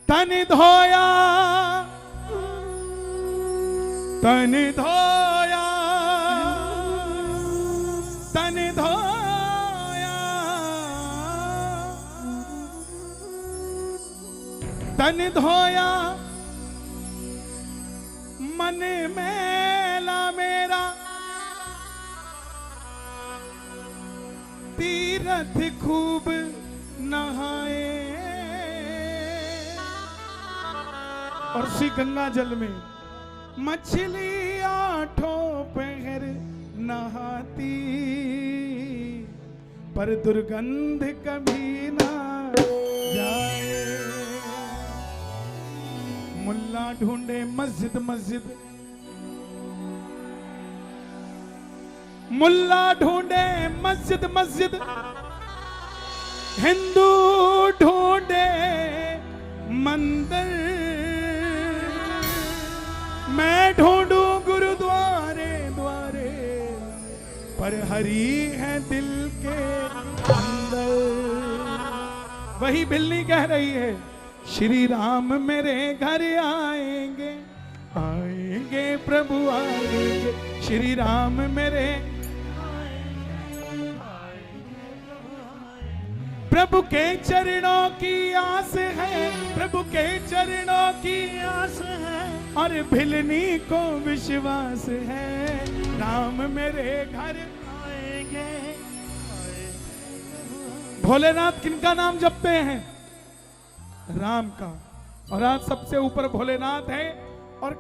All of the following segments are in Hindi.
तन धोया तन धोया तन धोया तन धोया मन मैला मेरा तीरथ खूब नहाए और उसी गंगा जल में मछली आठों पहर नहाती पर दुर्गंध कभी ना जाए। मुल्ला ढूंढे मस्जिद मस्जिद मुल्ला ढूंढे मस्जिद मस्जिद हिंदू ढूंढे मंदिर मैं ढूंढूं गुरुद्वारे द्वारे पर हरी है दिल के अंदर। वही बिल्ली कह रही है श्री राम मेरे घर आएंगे आएंगे प्रभु आएंगे श्री राम मेरे प्रभु के चरणों की आस है प्रभु के चरणों की आस है और भिलनी को विश्वास है राम मेरे घर आएंगे। भोलेनाथ किनका नाम जपते हैं? राम का। और आज सबसे ऊपर भोलेनाथ है। और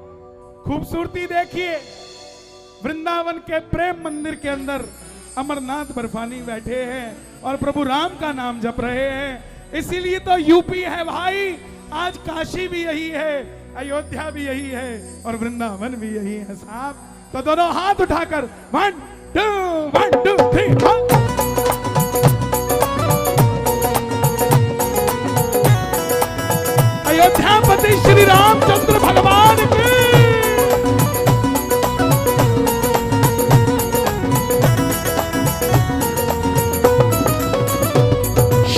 खूबसूरती देखिए वृंदावन के प्रेम मंदिर के अंदर अमरनाथ बर्फानी बैठे हैं और प्रभु राम का नाम जप रहे हैं। इसीलिए तो यूपी है भाई, आज काशी भी यही है, अयोध्या भी यही है और वृंदावन भी यही है साहब। तो दोनों हाथ उठाकर 1 2 3 अयोध्यापति श्री रामचंद्र भगवान की।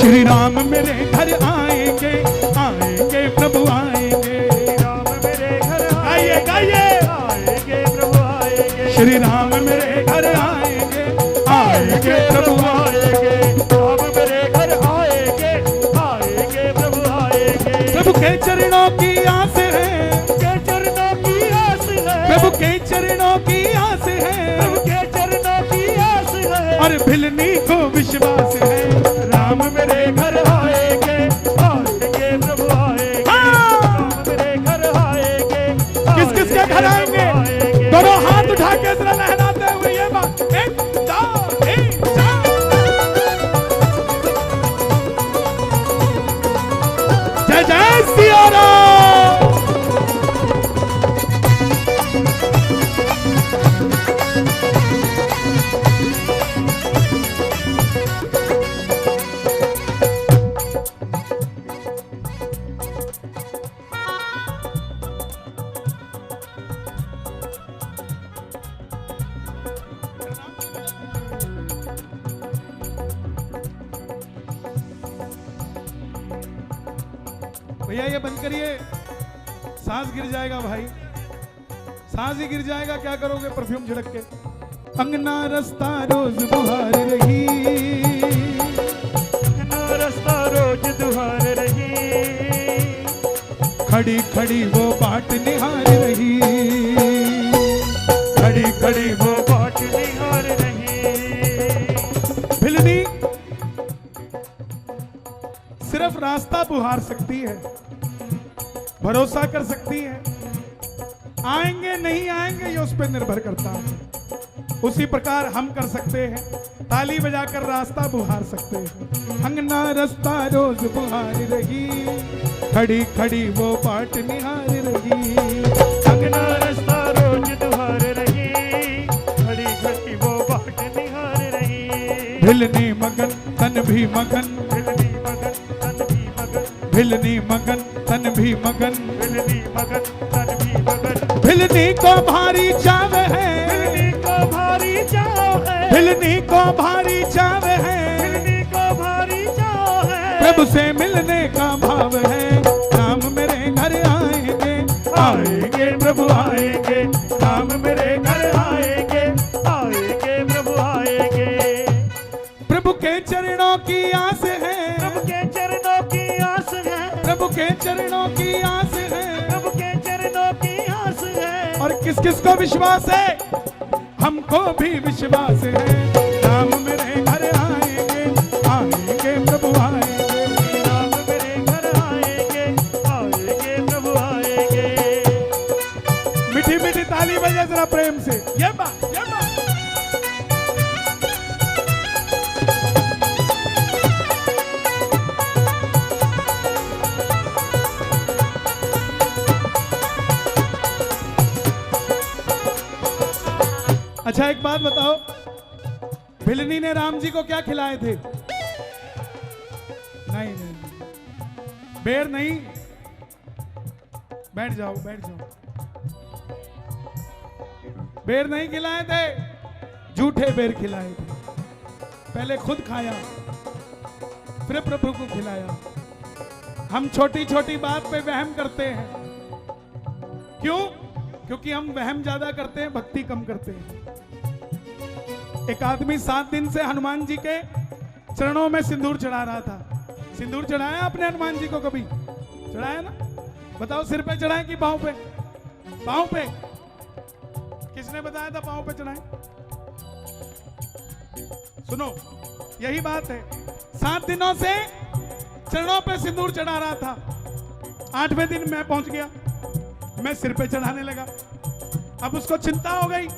श्री राम मेरे घर आएंगे आएंगे प्रभु आएंगे राम मेरे घर आइए गाइए आएंगे प्रभु आएंगे श्री राम मेरे घर आएंगे आएंगे प्रभु आएंगे राम मेरे घर आएंगे आएंगे प्रभु आएंगे। प्रभु के चरणों की आस है के चरणों की आस है प्रभु के चरणों की आस है प्रभु के चरणों की आस है और भिलनी को विश्वास है राम मेरे घर आएंगे आएंगे प्रभु आएंगे राम मेरे घर आएंगे। किस किस के घर आएंगे? दोनों हाथ उठा के जरा लहराते हुए ये बात 1 2 3 4 जय जय सिया राम। भैया ये बंद करिए, सांस गिर जाएगा भाई, सांस ही गिर जाएगा। क्या करोगे परफ्यूम छिड़क के? अंगना रास्ता रोज बुहार रही अंगना रास्ता रोज दुहार रही खड़ी खड़ी वो बाट निहार रही खड़ी खड़ी वो बाट निहार रही। भिलनी सिर्फ रास्ता बुहार सकती है, भरोसा कर सकती है, आएंगे नहीं आएंगे ये उस पर निर्भर करता है। उसी प्रकार हम कर सकते हैं, ताली बजाकर रास्ता बुहार सकते हैं। अंगना रास्ता रोज बुहार रही खड़ी खड़ी वो बाट निहार रही अंगना रास्ता रोज दुहार रही खड़ी खड़ी वो बाट निहार रही। भिलनी मगन तन भी मगन भिलनी मगन तन भी मगन भिलनी मगन तन भी मगन भिलनी मगन तन भी मगन। भिलनी को भारी चाव है भिलनी को भारी चाव है भिलनी को भारी चाव है भिलनी को भारी चाव है प्रभु से मिलने का भाव है। राम मेरे के चरणों की आस है, प्रभु के चरणों की आस है। और किस किस को विश्वास है? हमको भी विश्वास है। राम मेरे घर आएंगे, आएंगे प्रभु आएंगे। राम मेरे घर आएंगे, आएंगे प्रभु आएंगे। मीठी मीठी ताली बजे जरा प्रेम से। ये बात, ये बात। अच्छा एक बात बताओ, भिलनी ने राम जी को क्या खिलाए थे? नहीं नहीं, बेर नहीं। बैठ जाओ, बैठ जाओ। बेर नहीं खिलाए थे, झूठे बेर खिलाए थे। पहले खुद खाया, फिर प्रभु को खिलाया। हम छोटी छोटी बात पे वहम करते हैं। क्यों? क्योंकि हम वहम ज्यादा करते हैं, भक्ति कम करते हैं। एक आदमी 7 दिन से हनुमान जी के चरणों में सिंदूर चढ़ा रहा था। सिंदूर चढ़ाया आपने हनुमान जी को कभी? चढ़ाया ना? बताओ, सिर पे चढ़ाए कि पांव पे? पांव पे। किसने बताया था पांव पे चढ़ाए? सुनो, यही बात है। 7 दिनों से चरणों पे सिंदूर चढ़ा रहा था। 8वें दिन मैं पहुंच गया, मैं सिर पे चढ़ाने लगा। अब उसको चिंता हो गई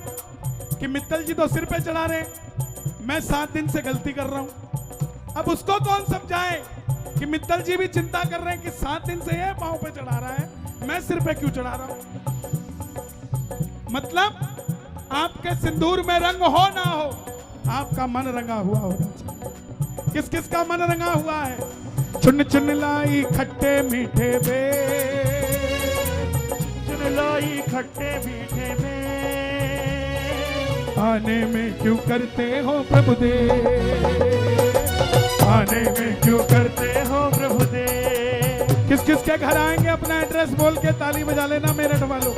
कि मित्तल जी तो सिर पे चढ़ा रहे, मैं 7 दिन से गलती कर रहा हूं। अब उसको कौन समझाए कि मित्तल जी भी चिंता कर रहे हैं कि 7 दिन से ये पांव पे चढ़ा रहा है, मैं सिर पे क्यों चढ़ा रहा हूं? मतलब आपके सिंदूर में रंग हो ना हो, आपका मन रंगा हुआ होना चाहिए। किस किस का मन रंगा हुआ है? चुन चुन लाई खट्टे मीठे बेर, चुन लाई खट्टे मीठे बेर। आने में क्यों करते हो प्रभु देव, आने में क्यों करते हो प्रभु देव। किस किस के घर आएंगे अपना एड्रेस बोल के ताली बजा लेना मेरठ वालों।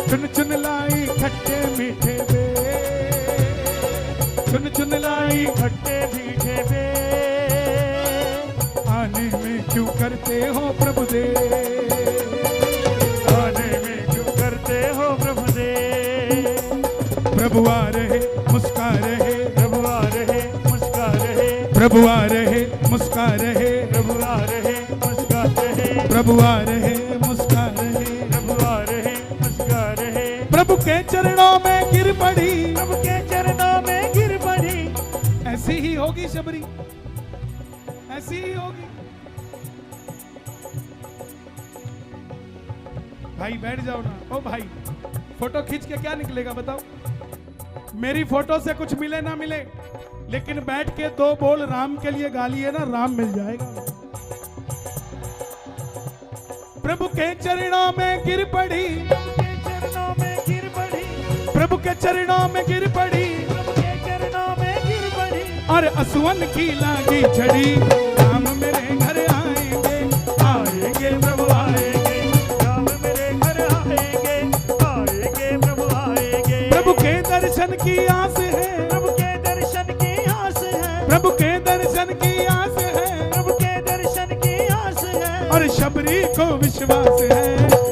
चुन चुन लाई खट्टे मीठे बेर, चुन चुन लाई खट्टे मीठे बेर। आने में क्यों करते हो प्रभु देव, आने में क्यों करते हो प्रभु देव। प्रभु आ रहे मुस्का रहे, प्रभु आ रहे मुस्का रहे, प्रभु आ रहे मुस्का रहे, प्रभु आ रहे मुस्का रहे, प्रभु आ रहे मुस्का रहे, प्रभु आ रहे मुस्का रहे। प्रभु के चरणों में गिर पड़ी, प्रभु के चरणों में गिर पड़ी। ऐसी ही होगी शबरी, ऐसी ही होगी। भाई बैठ जाओ ना। ओ भाई, फोटो खींच के क्या निकलेगा बताओ? मेरी फोटो से कुछ मिले ना मिले, लेकिन बैठ के 2 बोल राम के लिए गा लिए ना, राम मिल जाएगा। प्रभु के चरणों में गिर पड़ी, प्रभु के चरणों में गिर पड़ी, प्रभु के चरणों में गिर पड़ी, प्रभु के चरणों में गिर पड़ी। और असुवन की लागी छड़ी। राम मेरे घर आएंगे, आएंगे प्रभु आएंगे। राम मेरे घर आएंगे, आएंगे प्रभु आएंगे। प्रभु के दर्शन की आस है, प्रभु के दर्शन की आस है, प्रभु के दर्शन की आस है, प्रभु के दर्शन की आस है। और शबरी को विश्वास है।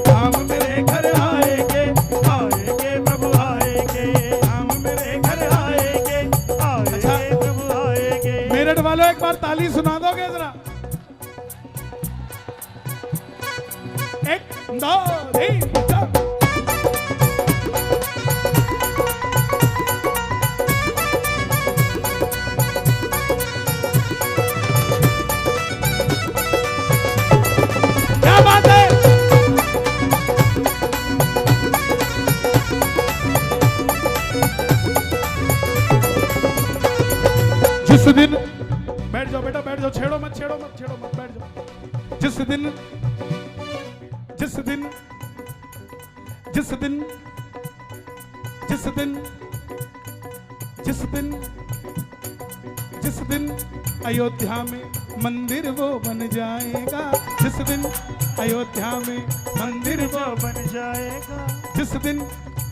राम मेरे घर आएंगे, आएंगे प्रभु आएंगे, राम मेरे घर आएंगे। आएंगे प्रभु आएंगे। मेरठ वालों एक बार ताली सुना दोगे जरा? 1 2 3 4। क्या बात है? जिस दिन, बैठ जाओ बेटा, बैठ जाओ, छेड़ो मत, छेड़ो मत, छेड़ो मत, बैठ जाओ। जिस दिन, जिस दिन, जिस दिन, जिस दिन, जिस दिन, जिस दिन अयोध्या में मंदिर वो बन जाएगा, जिस दिन अयोध्या में मंदिर वो बन जाएगा, जिस दिन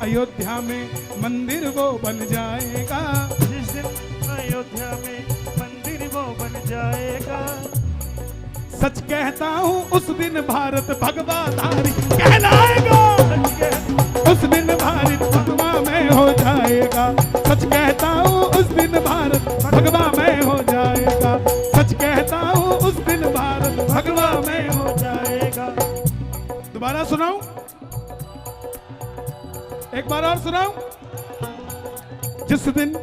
अयोध्या में मंदिर वो बन जाएगा, जिस दिन अयोध्या में मंदिर वो बन जाएगा। सच कहता हूँ उस दिन भारत भगवाधारी कहलाएगा, उस दिन भारत भगवा में हो जाएगा। सच कहता हूँ उस दिन भारत भगवा में हो जाएगा, सच कहता हूँ उस दिन भारत भगवा में हो जाएगा। दोबारा सुनाऊं, एक बार और सुनाऊं। जिस दिन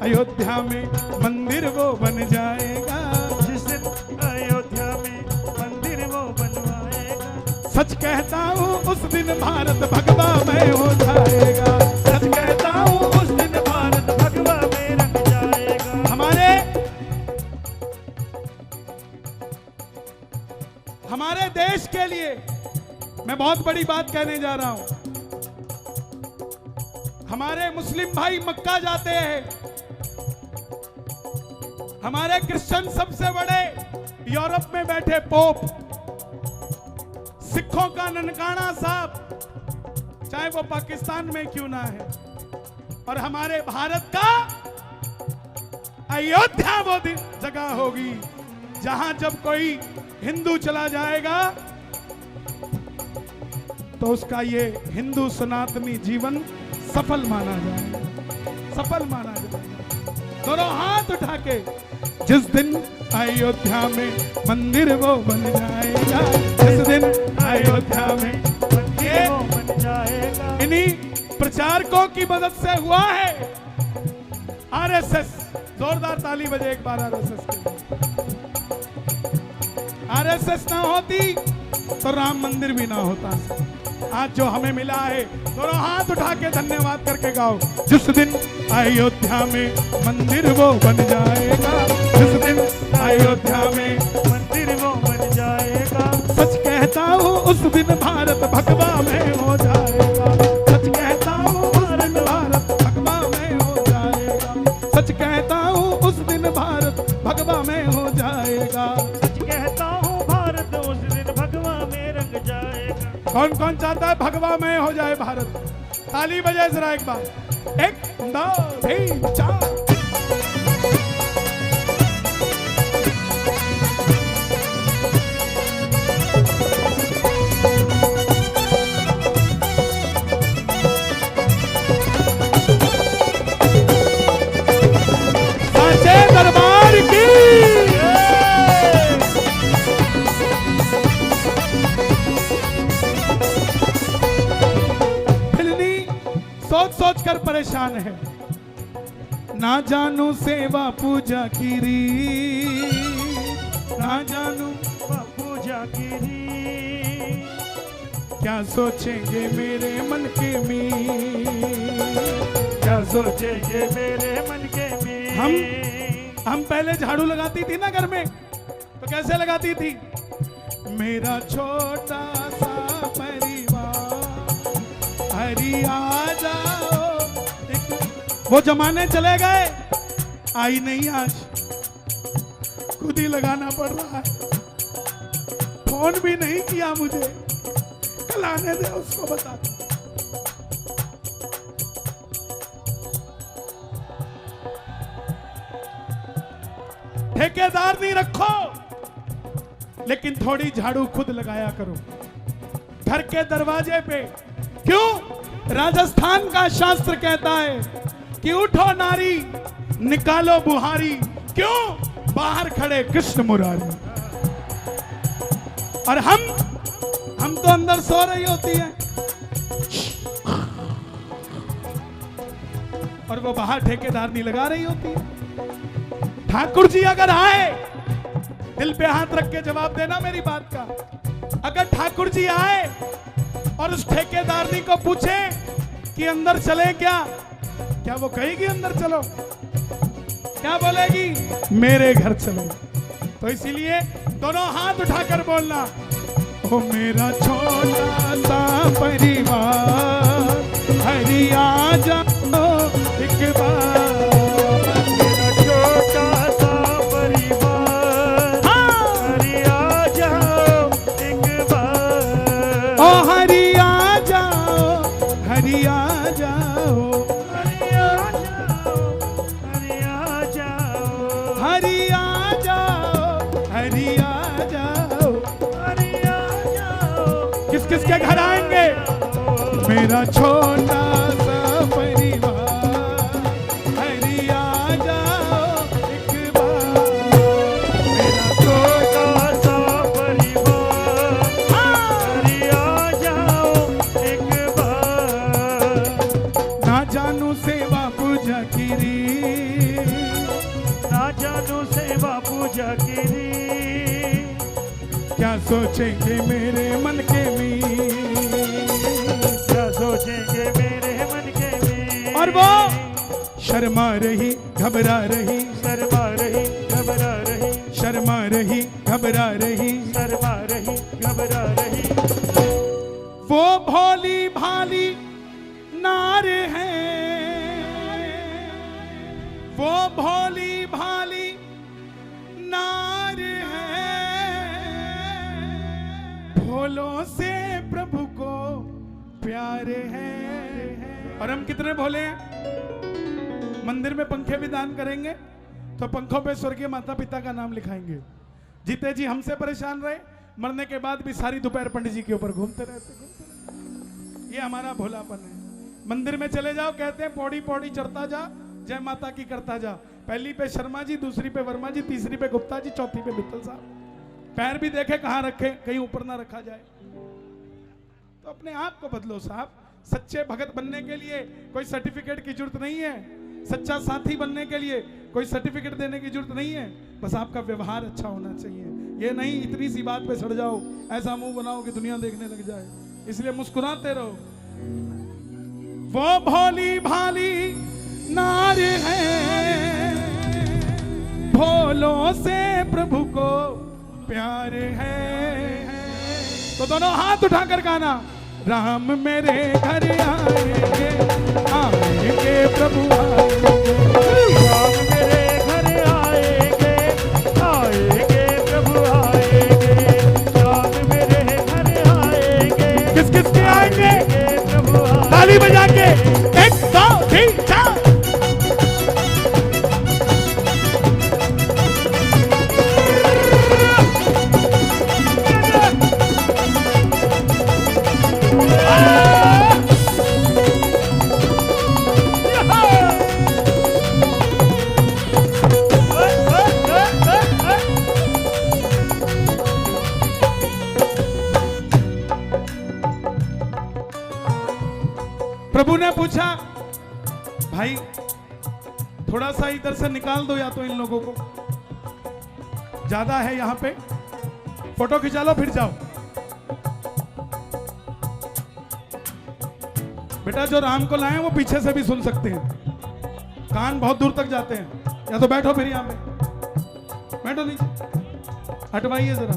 अयोध्या में मंदिर वो बन जाएगा, जिस दिन अयोध्या में मंदिर वो बनवाएगा, सच कहता हूँ उस दिन भारत भगवा में हो जाएगा, सच कहता हूँ उस दिन भारत भगवा में रंग जाएगा। हमारे देश के लिए मैं बहुत बड़ी बात कहने जा रहा हूं। हमारे मुस्लिम भाई मक्का जाते हैं, हमारे क्रिश्चियन सबसे बड़े यूरोप में बैठे पोप, सिखों का ननकाना साहब, चाहे वो पाकिस्तान में क्यों ना है, और हमारे भारत का अयोध्या वो जगह होगी जहां जब कोई हिंदू चला जाएगा तो उसका ये हिंदू सनातनी जीवन सफल माना जाएगा, सफल माना जाएगा। दोनों हाथ उठा के जिस दिन अयोध्या में मंदिर वो बन जाएगा, जिस दिन अयोध्या में मंदिर वो बन जाएगा। इन्हीं प्रचारकों की मदद से हुआ है। आरएसएस, जोरदार ताली बजे एक बार आरएसएस के लिए। आरएसएस ना होती तो राम मंदिर भी ना होता। आज जो हमें मिला है, दोनों हाथ उठा के धन्यवाद करके गाओ। जिस दिन अयोध्या में मंदिर वो बन जाएगा, जिस दिन अयोध्या में मंदिर वो बन जाएगा, सच कहता हूँ उस दिन भारत भगवा में हो जाएगा, सच कहता हूँ उस दिन भारत भगवा में हो जाएगा, सच कहता हूँ उस दिन भारत भगवा में हो जाएगा। सच कहता हूँ भारत उस दिन भगवा में रंग जाएगा। कौन कौन चाहता है भगवा में हो जाए भारत? ताली बजाए जरा एक बार। 1 2 3 4। साचे दरबार की सोच सोच कर परेशान है, ना जानू सेवा पूजा की रीत, ना जानू पूजा की रीत, क्या सोचेंगे मेरे मन के मीत, क्या सोचेंगे मेरे मन के मीत। हम पहले झाड़ू लगाती थी ना घर में, तो कैसे लगाती थी? मेरा छोटा सा परिवार हरी आ जाओ। वो जमाने चले गए, आई नहीं आज, खुद ही लगाना पड़ रहा है। फोन भी नहीं किया मुझे, कल आने दे उसको बता। ठेकेदार नहीं रखो, लेकिन थोड़ी झाड़ू खुद लगाया करो घर के दरवाजे पे। क्यों? राजस्थान का शास्त्र कहता है कि उठो नारी निकालो बुहारी। क्यों? बाहर खड़े कृष्ण मुरारी, और हम तो अंदर सो रही होती है, और वो बाहर ठेकेदारनी लगा रही होती है। ठाकुर जी अगर आए, दिल पे हाथ रख के जवाब देना मेरी बात का, अगर ठाकुर जी आए और उस ठेकेदारनी को पूछे कि अंदर चले क्या वो कहेगी अंदर चलो? क्या बोलेगी? मेरे घर चलो। तो इसीलिए दोनों हाथ उठाकर बोलना, ओ मेरा छोटा सा परिवार हरी आ जाओ एक बार। मेरा छोटा सा परिवार हरी आ जाओ एक बार। ओ हरी आ जाओ, हरी आ जाओ, हरी आ जाओ, हरी आ जाओ, हरी आ जाओ, हरी आ जाओ। किस किस के घर आएंगे? मेरा छोटा सा परिवार, हरि आ जाओ एक बार। मेरा छोटा सा परिवार, हरि आ जाओ एक बार। ना जानू सेवा पूजा की रीत, ना जानू सेवा पूजा की रीत। क्या सोचेंगे मेरे मन के मीत, क्या सोचेंगे मेरे मन के में। और वो शर्मा रही घबरा रही, शर्मा रही घबरा रही, शर्मा रही घबरा रही, शर्मा रही घबरा रही। वो भोली भाली नार है, वो भोली भाली नार है, भोलों से प्रभु को प्यार है। और हम कितने भोले हैं? मंदिर में पंखे भी दान करेंगे तो पंखों पे स्वर्गीय माता पिता का नाम लिखाएंगे। जीते जी हमसे परेशान रहे, मरने के बाद भी सारी दोपहर पंडित जी के ऊपर घूमते रहते। ये हमारा भोलापन है। मंदिर में चले जाओ, कहते हैं पौड़ी पौड़ी चढ़ता जा, जय माता की करता जा। पहली पे शर्मा जी, दूसरी पे वर्मा जी, तीसरी पे गुप्ता जी, चौथी पे मित्तल साहब। पैर भी देखे कहां रखे, कहीं ऊपर ना रखा जाए। तो अपने आप को बदलो साहब। सच्चे भगत बनने के लिए कोई सर्टिफिकेट की जरूरत नहीं है, सच्चा साथी बनने के लिए कोई सर्टिफिकेट देने की जरूरत नहीं है। बस आपका व्यवहार अच्छा होना चाहिए। ये नहीं इतनी सी बात पे सड़ जाओ, ऐसा मुंह बनाओ कि दुनिया देखने लग जाए। इसलिए मुस्कुराते रहो। वो भोली भाली नार है, भोलों से प्रभु को प्यार है। तो दोनों हाथ उठाकर गाना, राम मेरे घर आएंगे, आएंगे प्रभु आएंगे। राम मेरे घर आएंगे, आएंगे प्रभु आएंगे। राम मेरे घर आएंगे, किस किस के आएंगे? प्रभु आएंगे। ताली बजा के 1 2 3 4। प्रभु ने पूछा, भाई थोड़ा सा इधर से निकाल दो, या तो इन लोगों को ज्यादा है यहाँ पे, फोटो खिंचा लो फिर जाओ। बेटा जो राम को लाए वो पीछे से भी सुन सकते हैं, कान बहुत दूर तक जाते हैं। या तो बैठो फिर यहाँ पे, बैठो नीचे, हटवाइए जरा,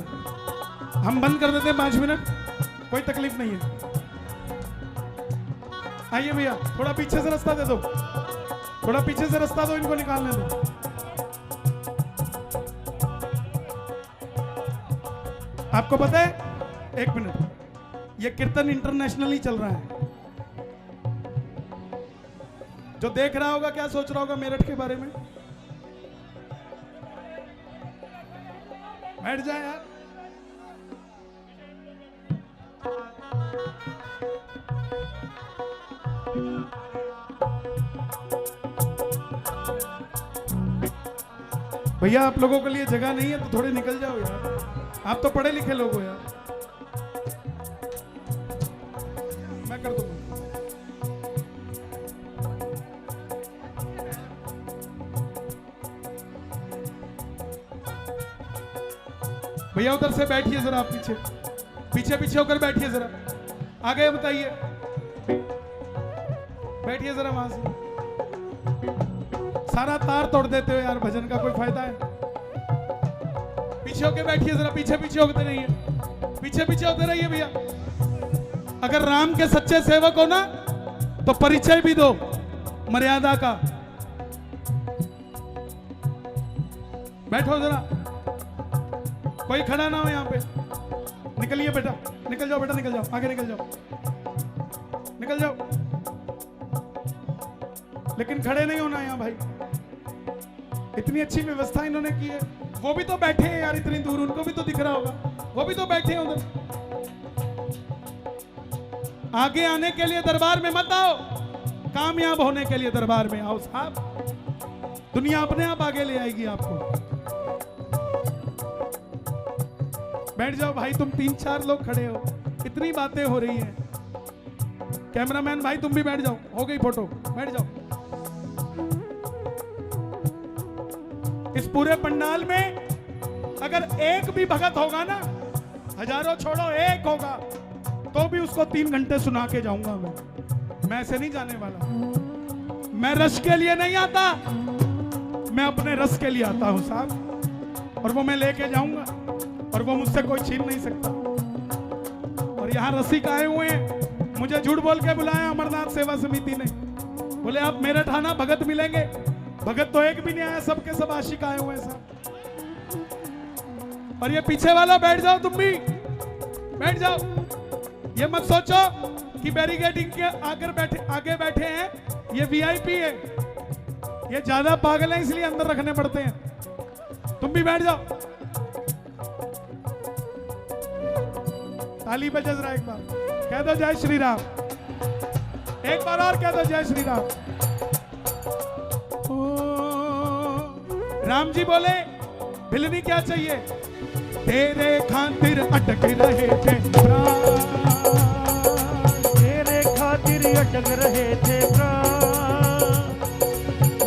हम बंद कर देते हैं 5 मिनट, कोई तकलीफ नहीं है। आइए भैया, थोड़ा पीछे से रास्ता दे दो, थोड़ा पीछे से रास्ता दो, इनको निकालने दो। आपको पता है, 1 मिनट, ये कीर्तन इंटरनेशनली चल रहा है। जो देख रहा होगा क्या सोच रहा होगा मेरठ के बारे में? बैठ जाए यार। भैया आप लोगों के लिए जगह नहीं है तो थोड़े निकल जाओ यार, आप तो पढ़े लिखे लोग हो यार। मैं कर दूंगा। भैया उधर से बैठिए जरा, आप पीछे पीछे पीछे होकर बैठिए जरा, आगे बताइए, बैठिए जरा वहां से। सारा तार तोड़ देते हो यार, भजन का कोई फायदा है? पीछे होके बैठिए जरा, पीछे पीछे होते रहिए, पीछे पीछे होते रहिए भैया। अगर राम के सच्चे सेवक हो ना तो परिचय भी दो मर्यादा का। बैठो जरा, कोई खड़ा ना हो यहाँ पे। निकलिए बेटा, निकल जाओ बेटा, निकल जाओ, आगे निकल जाओ, निकल जाओ, लेकिन खड़े नहीं होना यहाँ भाई। इतनी अच्छी व्यवस्था इन्होंने की है। वो भी तो बैठे हैं यार इतनी दूर, उनको भी तो दिख रहा होगा, वो भी तो बैठे हैं उधर। आगे आने के लिए दरबार में मत आओ, कामयाब होने के लिए दरबार में आओ साहब। दुनिया अपने आप आगे ले आएगी आपको। बैठ जाओ भाई, तुम 3-4 लोग खड़े हो, इतनी बातें हो रही हैं। कैमरामैन भाई तुम भी बैठ जाओ, हो गई फोटो, बैठ जाओ। इस पूरे पंडाल में अगर एक भी भगत होगा ना, हजारों छोड़ो, एक होगा तो भी उसको 3 घंटे सुना के जाऊंगा मैं ऐसे नहीं जाने वाला। मैं रस के लिए नहीं आता, मैं अपने रस के लिए आता हूं साहब, और वो मैं लेके जाऊंगा और वो मुझसे कोई छीन नहीं सकता। और यहां रसिक आए हुए हैं, मुझे झूठ बोल के बुलाया अमरनाथ सेवा समिति ने, बोले आप मेरठ आना, भगत मिलेंगे। भगत तो एक भी नहीं आया, सबके सब आशिक आए हुए हैं साहब। और ये पीछे वाला बैठ जाओ, तुम भी बैठ जाओ। ये मत सोचो कि बैरिकेडिंग के आगे बैठे हैं ये वीआईपी है, ये ज्यादा पागल है इसलिए अंदर रखने पड़ते हैं। तुम भी बैठ जाओ। ताली बजा जरा एक बार, कह दो जय श्री राम, एक बार और कह दो जय श्री राम। राम जी बोले भिलनी क्या चाहिए, तेरे खातिर अटक रहे थे प्राण, तेरे खातिर अटक रहे थे प्राण,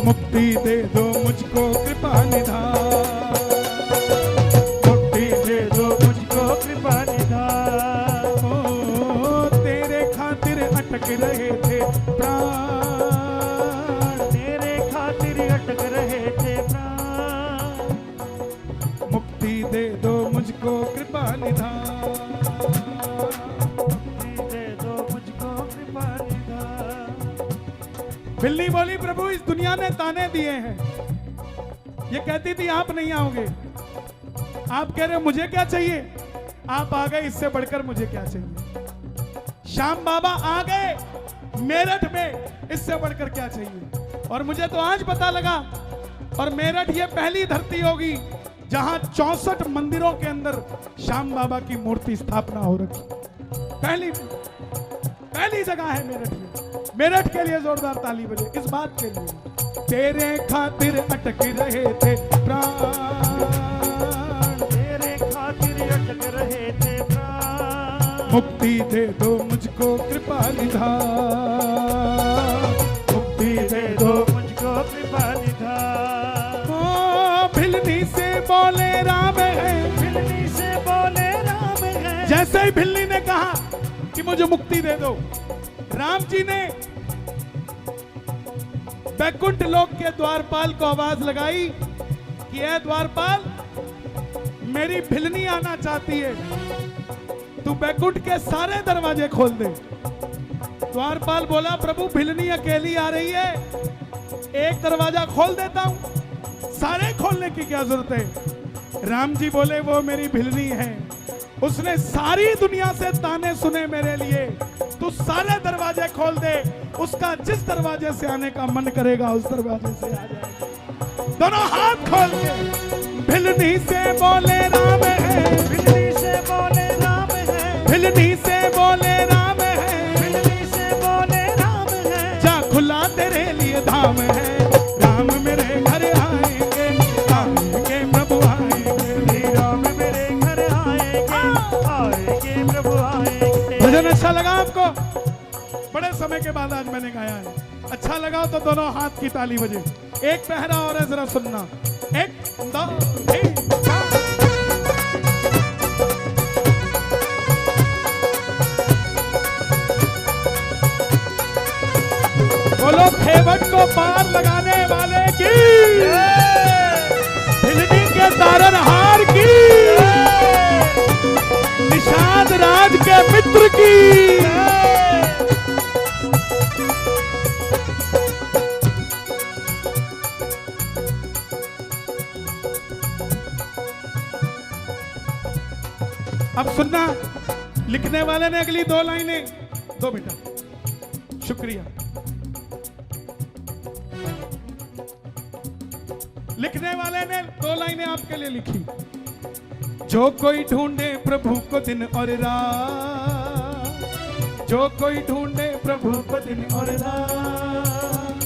मुक्ति दे दो मुझको कृपा निधान, मुक्ति दे दो मुझको कृपा निधान। ओ तेरे खातिर अटक रहे थे प्राण, तेरे खातिर अटक रहे थे प्राण, मुक्ति दे दो मुझको कृपा निधान, मुक्ति दे दो मुझको कृपा निधान। बिल्ली बोली प्रभु इस दुनिया ने ताने दिए हैं, ये कहती थी आप नहीं आओगे, आप कह रहे हो मुझे क्या चाहिए, आप आ गए, इससे बढ़कर मुझे क्या चाहिए। श्याम बाबा आ गए मेरठ में, इससे बढ़कर क्या चाहिए। और मुझे तो आज पता लगा, और मेरठ ये पहली धरती होगी जहां 64 मंदिरों के अंदर श्याम बाबा की मूर्ति स्थापना हो रखी, पहली जगह है मेरठ में। मेरठ के लिए जोरदार ताली बजे इस बात के लिए। तेरे खातिर अटक रहे थे प्राण, तेरे खातिर अटक रहे थे प्राण, मुक्ति दे दो मुझको कृपा निधान, मुक्ति दे दो मुझको कृपा निधान। ओ भिलनी से बोले राम है, भिलनी से बोले राम है, जैसे ही भिलनी ने कहा कि मुझे मुक्ति दे दो, राम जी ने बैकुंठ लोक के द्वारपाल को आवाज लगाई कि ऐ द्वारपाल, मेरी भिलनी आना चाहती है, तू बैकुंठ के सारे दरवाजे खोल दे। द्वारपाल बोला प्रभु भिलनी अकेली आ रही है, एक दरवाजा खोल देता हूं, सारे खोलने की क्या जरूरत है। राम जी बोले वो मेरी भिलनी है, उसने सारी दुनिया से ताने सुने मेरे लिए, तू सारे दरवाजे खोल दे, उसका जिस दरवाजे से आने का मन करेगा उस दरवाजे से आ जाएगा। दोनों हाथ खोल के भिलनी से बोले राम है, भिलनी से बोले राम है, भिलनी से बोले राम है, भिलनी से बोले राम है, जा खुला तेरे लिए धाम है, राम मेरे घर आएंगे, आएंगे प्रभु आएंगे, राम मेरे घर आएंगे, आएंगे प्रभु आएंगे। भजन अच्छा लगा आपको? बड़े समय के बाद आज मैंने गाया है, अच्छा लगा तो दोनों हाथ की ताली बजे। एक पहरा और है, जरा सुनना, 1 2 3 4। बोलो खेवट को पार लगाने वाले की, भिलनी के तारनहार की, निषाद राज के मित्र की। अब सुनना, लिखने वाले ने अगली 2 लाइनें, 2 बेटा, शुक्रिया। लिखने वाले ने 2 लाइनें आपके लिए लिखी। जो कोई ढूंढे प्रभु को दिन और रात, जो कोई ढूंढे प्रभु को दिन और रात।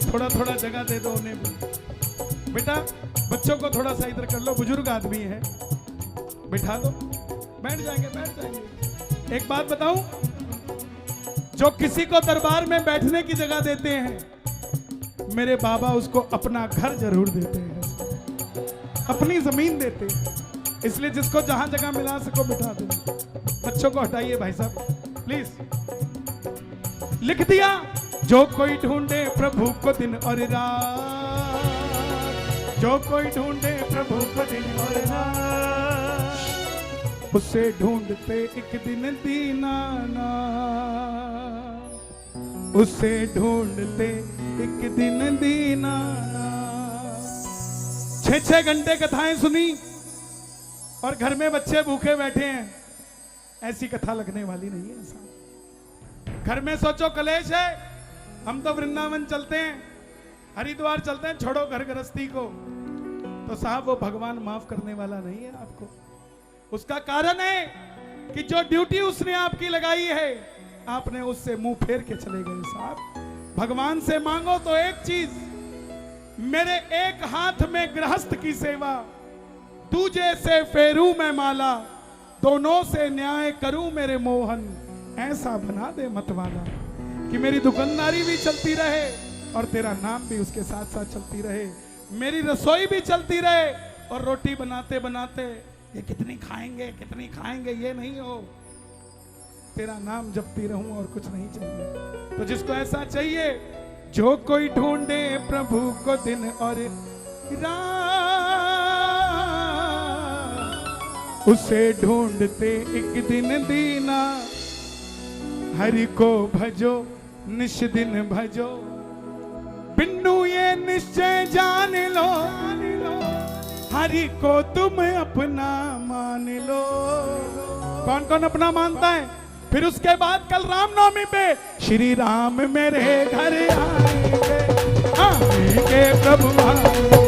थोड़ा थोड़ा जगह दे दो उन्हें भी। बेटा बच्चों को थोड़ा सा इधर कर लो, बुजुर्ग आदमी है, बिठा दो, बैठ जाएंगे बैठ जाएंगे। एक बात बताऊं, जो किसी को दरबार में बैठने की जगह देते हैं, मेरे बाबा उसको अपना घर जरूर देते हैं, अपनी जमीन देते हैं। इसलिए जिसको जहां जगह मिला सको बिठा दो। बच्चों को हटाइए भाई साहब प्लीज। लिख दिया, जो कोई ढूंढे प्रभु को दिन और रात, जो कोई ढूंढे प्रभु को दिन और रात, उसे ढूंढते एक दिन दीनाना, उसे ढूंढते एक दिन दीनाना। 6-6 घंटे कथाएं सुनी और घर में बच्चे भूखे बैठे हैं, ऐसी कथा लगने वाली नहीं है साहब। घर में सोचो कलेश है, हम तो वृंदावन चलते हैं, हरिद्वार चलते हैं, छोड़ो घर गृहस्थी को, तो साहब वो भगवान माफ करने वाला नहीं है आपको। उसका कारण है कि जो ड्यूटी उसने आपकी लगाई है, आपने उससे मुंह फेर के चले गए साहब। भगवान से मांगो तो एक चीज, मेरे एक हाथ में गृहस्थ की सेवा, दूजे से फेरू मैं माला, दोनों से न्याय करूं मेरे मोहन, ऐसा बना दे मतवाला कि मेरी दुकानदारी भी चलती रहे और तेरा नाम भी उसके साथ साथ चलती रहे, मेरी रसोई भी चलती रहे और रोटी बनाते बनाते ये कितनी खाएंगे ये नहीं हो, तेरा नाम जपती रहूं और कुछ नहीं चाहिए। तो जिसको ऐसा चाहिए, जो कोई ढूंढे प्रभु को दिन और रात, उसे ढूंढते एक दिन दीना, हरि को भजो निश दिन भजो, बिन्नू ये निश्चय जान लो, हरि को तुम अपना मान लो। कौन कौन अपना मानता है? फिर उसके बाद कल रामनवमी पे श्री राम मेरे घर आएंगे, आएंगे प्रभु आएंगे।